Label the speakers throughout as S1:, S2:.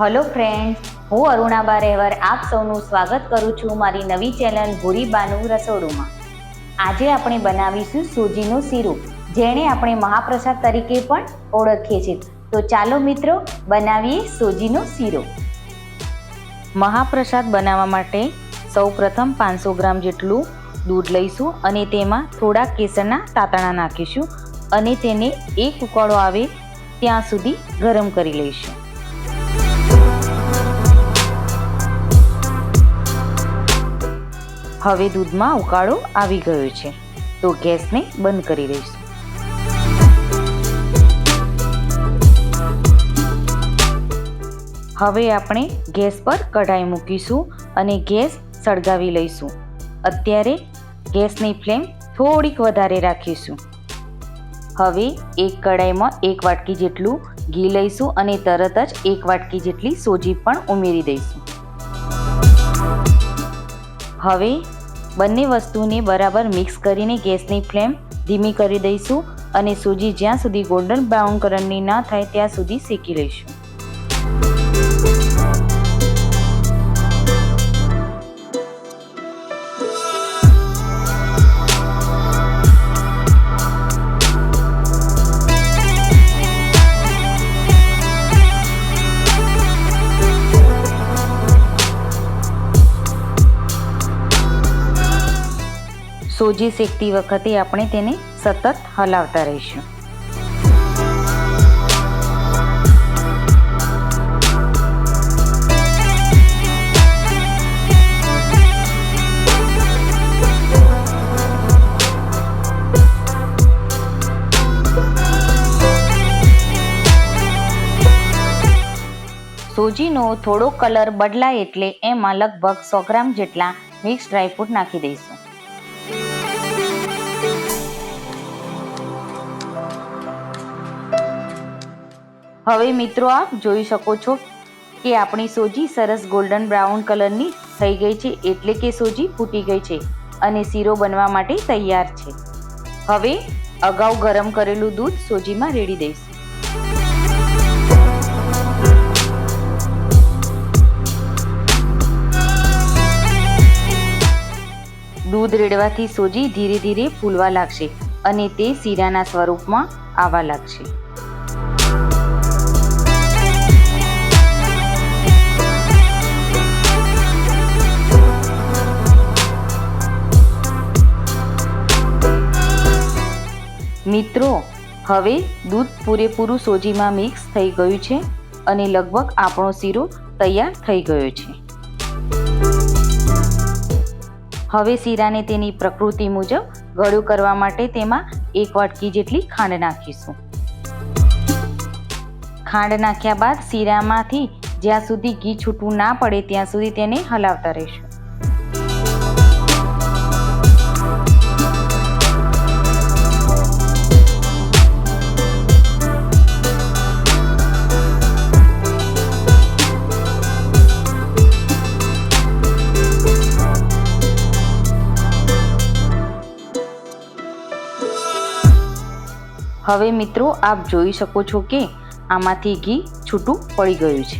S1: Hello friends, હું અરુણાબા રહેવર આપ સૌનું સ્વાગત કરું છું મારી નવી ચેનલ ભૂરીબાનું રસોડુંમાં। આજે આપણે બનાવીશું સોજીનો શીરો, જેને આપણે મહાપ્રસાદ તરીકે પણ ઓળખીએ છીએ। તો ચાલો મિત્રો, બનાવીએ સોજીનો શીરો। મહાપ્રસાદ બનાવવા માટે સૌપ્રથમ 500 ગ્રામ જેટલું દૂધ લઈશું અને તેમાં થોડા કેસરના તાતણા નાખીશું અને તેને એક ઉકાળો આવે ત્યાં સુધી ગરમ કરી લઈશું। હવે દૂધમાં ઉકાળો આવી ગયો છે તો ગેસને બંધ કરી દઈશું। હવે આપણે ગેસ પર કઢાઈ મૂકીશું અને ગેસ સળગાવી લઈશું। અત્યારે ગેસની ફ્લેમ થોડીક વધારે રાખીશું। હવે એક કઢાઈમાં 1 વાટકી જેટલું ઘી લઈશું અને તરત જ 1 વાટકી જેટલી સોજી પણ ઉમેરી દઈશું। હવે બંને વસ્તુને બરાબર મિક્સ કરીને ગેસની ફ્લેમ ધીમી કરી દઈશું અને સોજી જ્યાં સુધી ગોલ્ડન બ્રાઉન કલરની ન થાય ત્યાં સુધી શેકી લઈશું। સોજી શેકતી વખતે આપણે તેને સતત હલાવતા રહીશું। સોજીનો થોડો કલર બદલાય એટલે એમાં લગભગ 100 ગ્રામ જેટલા મિક્સ ડ્રાયફ્રૂટ નાખી દઈશું। હવે મિત્રો, આપ જોઈ શકો છો કે આપણી સોજી સરસ ગોલ્ડન બ્રાઉન કલરની થઈ ગઈ છે, એટલે કે સોજી ફૂટી ગઈ છે અને શીરો બનવા માટે તૈયાર છે। હવે અગાઉ ગરમ કરેલું દૂધ સોજીમાં રેડી દઈશું। દૂધ રેડવાથી સોજી ધીરે ધીરે ફૂલવા લાગશે અને તે શીરાના સ્વરૂપમાં આવવા લાગશે। મિત્રો, હવે દૂધ પૂરેપૂરું સોજીમાં મિક્સ થઈ ગયું છે અને લગભગ આપણો શીરો તૈયાર થઈ ગયો છે। હવે શીરાને તેની પ્રકૃતિ મુજબ ગળ્યું કરવા માટે તેમાં 1 વાટકી જેટલી ખાંડ નાખીશું। ખાંડ નાખ્યા બાદ શીરામાંથી જ્યાં સુધી ઘી છૂટું ના પડે ત્યાં સુધી તેને હલાવતા રહીશું। હવે મિત્રો, આપ જોઈ શકો છો કે આમાંથી ઘી છૂટું પડી ગયું છે।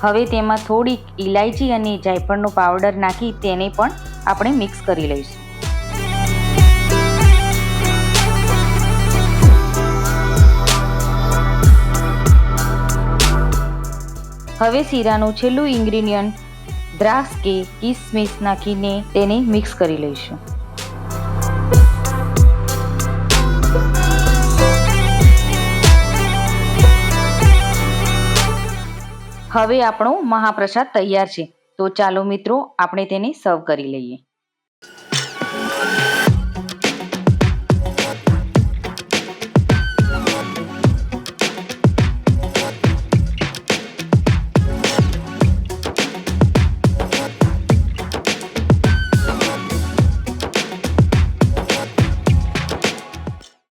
S1: હવે તેમાં થોડીક ઇલાયચી અને જાયફળનો પાવડર નાખી તેને પણ આપણે મિક્સ કરી લઈશું। હવે શીરાનું છેલ્લું ઇન્ગ્રેડિયન્ટ દ્રાક્ષ કે કિસમિસ નાખીને તેને મિક્સ કરી લઈશું। હવે આપણો મહાપ્રસાદ તૈયાર છે, તો ચાલો મિત્રો, આપણે તેને સર્વ કરી લઈએ।